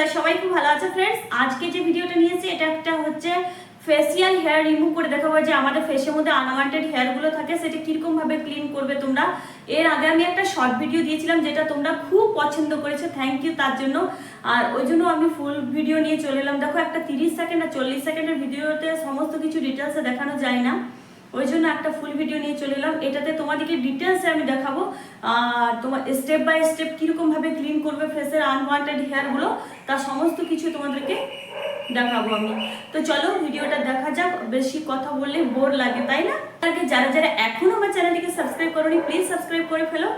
তোমরা সবাই খুব ভালো আছো ফ্রেন্ডস। আজকে যে ভিডিওটা নিয়েছি এটা একটা হচ্ছে ফেসিয়াল হেয়ার রিমুভ করে দেখাবো, যে আমাদের ফেসের মধ্যে আনওয়ান্টেড হেয়ারগুলো থাকে সেটা কিরকম ভাবে ক্লিন করবে তোমরা। এর আগে আমি একটা শর্ট ভিডিও দিয়েছিলাম যেটা তোমরা খুব পছন্দ করেছো, থ্যাংক ইউ তার জন্য। আর ওই জন্য আমি ফুল ভিডিও নিয়ে চলে এলাম। দেখো একটা 30 সেকেন্ড আর 40 সেকেন্ডের ভিডিওতে সমস্ত কিছু ডিটেলসে দেখানো যায় না, ওই জন্য একটা ফুল ভিডিও নিয়ে চলে এলাম। এটাতে তোমাদেরকে ডিটেলসে আমি দেখাবো আর তোমার স্টেপ বাই স্টেপ কীরকম ভাবে ক্লিন করবে ফেসের আনওয়ান্টেড হেয়ারগুলো, তার সমস্ত কিছু তোমাদেরকে দেখাবো আমি। তো চলো ভিডিওটা দেখা যাক। বেশি কথা বললে বোর লাগে তাই না? তাকে যারা যারা এখনো আমার চ্যানেলটিকে সাবস্ক্রাইব করোনি প্লিজ সাবস্ক্রাইব করে ফেলো,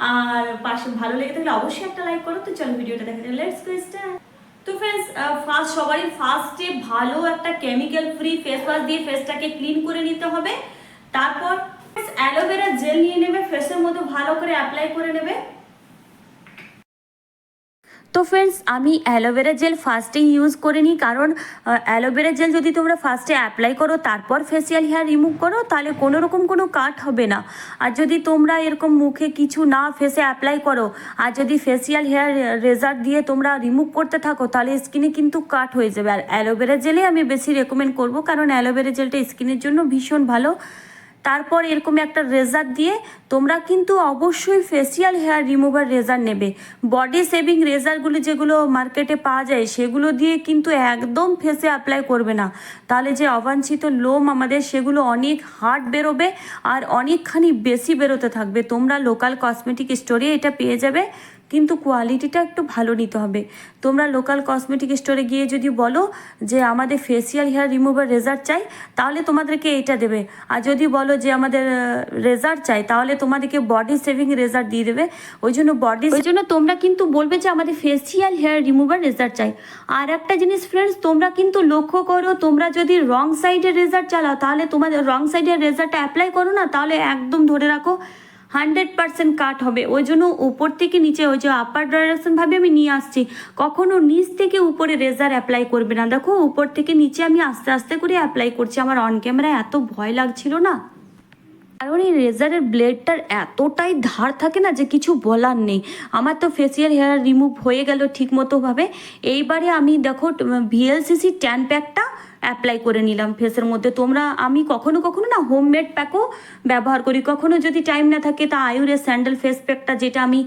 আর পাশে ভালো লেগে থাকলে অবশ্যই একটা লাইক করো। তো চলো ভিডিওটা দেখা যাক, লেটস গো স্টার্ট। তো ফ্রেন্ডস, সবারই ফার্স্টে ভালো একটা কেমিক্যাল ফ্রি ফেস ওয়াশ দিয়ে ফেসটাকে ক্লিন করে নিতে হবে। তারপর অ্যালোভেরা জেল নিয়ে নেবে, ফেসের মধ্যে ভালো করে অ্যাপ্লাই করে নেবে। তো ফ্রেন্ডস, আমি অ্যালোভেরা জেল ফার্স্টে ইউজ করে নিই, কারণ অ্যালোভেরা জেল যদি তোমরা ফার্স্টে অ্যাপ্লাই করো তারপর ফেসিয়াল হেয়ার রিমুভ করো তাহলে কোনো রকম কোনো কাট হবে না। আর যদি তোমরা এরকম মুখে কিছু না ফেসে অ্যাপ্লাই করো আর যদি ফেসিয়াল হেয়ার রেজার দিয়ে তোমরা রিমুভ করতে থাকো তাহলে স্কিনে কিন্তু কাট হয়ে যাবে। আর অ্যালোভেরা জেলে আমি বেশি রেকমেন্ড করব, কারণ অ্যালোভেরা জেলটা স্কিনের জন্য ভীষণ ভালো। তারপর এরকম একটা রেজার দিয়ে তোমরা কিন্তু অবশ্যই ফেসিয়াল হেয়ার রিমুভার রেজার নেবে। বডি সেভিং রেজারগুলো যেগুলো মার্কেটে পাওয়া যায় সেগুলো দিয়ে কিন্তু একদম ফেসে অ্যাপ্লাই করবে না, তাহলে যে অবাঞ্ছিত লোম আমাদের সেগুলো অনেক হার্ড বেরোবে আর অনেকখানি বেশি বেরোতে থাকবে। তোমরা লোকাল কসমেটিক স্টোরে এটা পেয়ে যাবে, কিন্তু কোয়ালিটিটা একটু ভালো নিতে হবে। তোমরা লোকাল কসমেটিক স্টোরে গিয়ে যদি বলো যে আমাদের ফেসিয়াল হেয়ার রিমুভার রেজার চাই তাহলে তোমাদেরকে এটা দেবে, আর যদি বলো যে আমাদের রেজার চাই তাহলে তোমাদেরকে বডি সেভিং রেজার দিয়ে দেবে। ওই জন্য তোমরা কিন্তু বলবে যে আমাদের ফেসিয়াল হেয়ার রিমুভার রেজার চাই। আর একটা জিনিস ফ্রেন্ডস, তোমরা কিন্তু লক্ষ্য করো, তোমরা যদি রং সাইডের রেজার চালাও তাহলে তোমাদের রং সাইডের রেজারটা অ্যাপ্লাই করো না, তাহলে একদম ধরে রাখো 100% কাট হবে। ওই জন্য উপর থেকে নিচে, ওই যে আপার ডাইরেকশনভাবে আমি নিয়ে আসছি, কখনো নিচ থেকে উপরে রেজার অ্যাপ্লাই করবে না। দেখো উপর থেকে নিচে আমি আস্তে আস্তে করে অ্যাপ্লাই করছি। আমার অন ক্যামেরায় এত ভয় লাগছিল না, কারণ এই রেজারের ব্লেডটার এতটাই ধার থাকে না যে কিছু বলার নেই। আমার তো ফেসিয়াল হেয়ার রিমুভ হয়ে গেল ঠিক মতোভাবে। এইবারে আমি দেখো ভিএলসিসি ট্যান প্যাকটা অ্যাপ্লাই করে নিলাম ফেসের মধ্যে। আমি কখনো কখনো না হোমমেড প্যাকও ব্যবহার করি, কখনো যদি টাইম না থাকে তা আয়ুরের স্যান্ডেল ফেস প্যাকটা, যেটা আমি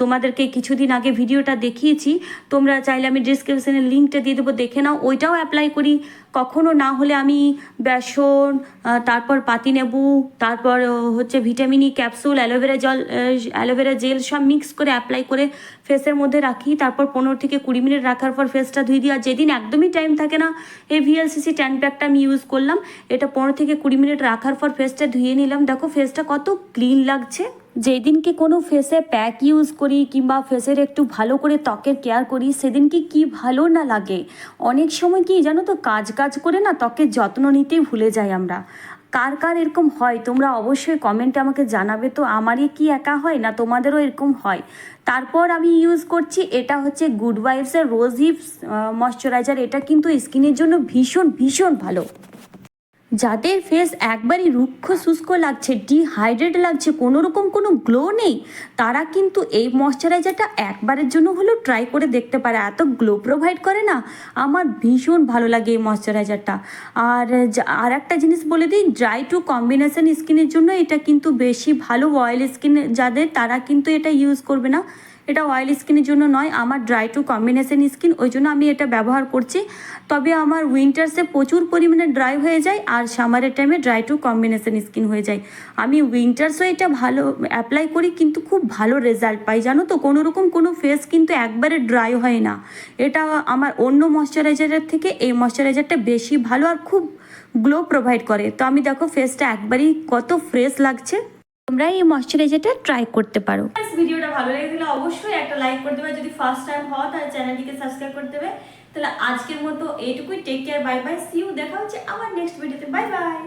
তোমাদেরকে কিছুদিন আগে ভিডিওটা দেখিয়েছি, তোমরা চাইলে আমি ডিসক্রিপশানে লিঙ্কটা দিয়ে দেবো, দেখে নাও। ওইটাও অ্যাপ্লাই করি। কখনো না হলে আমি বেসন, তারপর পাতিলেবু, তারপর হচ্ছে vitamin E capsule, aloe vera gel সব মিক্স করে অ্যাপ্লাই করে ফেসের মধ্যে রাখি। তারপর 15 থেকে 20 মিনিট রাখার পর ফেসটা ধুয়ে দিই। আর যেদিন একদমই টাইম থাকে না, এই ভিএলসিসি ট্যান প্যাকটা আমি ইউজ করলাম। এটা 15 থেকে 20 মিনিট রাখার পর ফেসটা ধুয়ে নিলাম। দেখো ফেসটা কত ক্লিন লাগছে। যেদিনকে কোনো ফেসে প্যাক ইউজ করি কিংবা ফেসের একটু ভালো করে ত্বকের কেয়ার করি সেদিনকে কি ভালো না লাগে। অনেক সময় কি জানো তো, কাজ করে না ত্বকের যত্ন নিতেই ভুলে যাই আমরা। কার কার এরকম হয় তোমরা অবশ্যই কমেন্টে আমাকে জানাবে। তো আমারই কি একা হয় না তোমাদেরও এরকম হয়? তারপর আমি ইউজ করছি, এটা হচ্ছে গুড ভাইবসের রোজ হিপস ময়শ্চারাইজার। এটা কিন্তু স্কিনের জন্য ভীষণ ভীষণ ভালো। যাদের ফেস একবারই রুক্ষ শুষ্ক লাগছে, ডিহাইড্রেট লাগছে, কোনো রকম কোনো গ্লো নেই, তারা কিন্তু এই ময়শ্চারাইজারটা একবারের জন্য হলেও ট্রাই করে দেখতে পারে। এত গ্লো প্রোভাইড করে না, আমার ভীষণ ভালো লাগে এই ময়শ্চারাইজারটা। আর একটা জিনিস বলে দিই, ড্রাই টু কম্বিনেশন স্কিনের জন্য এটা কিন্তু বেশি ভালো। অয়েল স্কিন যাদের, তারা কিন্তু এটা ইউজ করবে না। এটা অয়েল স্কিনের জন্য নয়, আমার ড্রাই টু কম্বিনেশন স্কিন, ওই জন্য আমি এটা ব্যবহার করছি। তবে আমার উইন্টার্সে প্রচুর পরিমাণে ড্রাই হয়ে যায় আর সামারের টাইমে ড্রাই টু কম্বিনেশন স্কিন হয়ে যায়। আমি উইন্টার্সও এটা ভালো অ্যাপ্লাই করি, কিন্তু খুব ভালো রেজাল্ট পাই জানো তো। কোনো রকম কোনো ফেস কিন্তু একবারে ড্রাই হয় না। এটা আমার অন্য ময়শ্চারাইজারের থেকে এই ময়শ্চারাইজারটা বেশি ভালো আর খুব গ্লো প্রোভাইড করে। তো আমি দেখো ফেসটা একবারই কত ফ্রেশ লাগছে। তোমরা এই ময়শ্চারাইজারটা ট্রাই করতে পারো। ভিডিওটা ভালো লেগে থাকলে অবশ্যই একটা লাইক করে দেবে, যদি ফার্স্ট টাইম হও তাহলে চ্যানেলটিকে সাবস্ক্রাইব করে দেবে। তাহলে আজকের মতো এইটুকুই। Take care, bye bye, see you. দেখা হচ্ছে আবার নেক্সট ভিডিওতে। Bye by.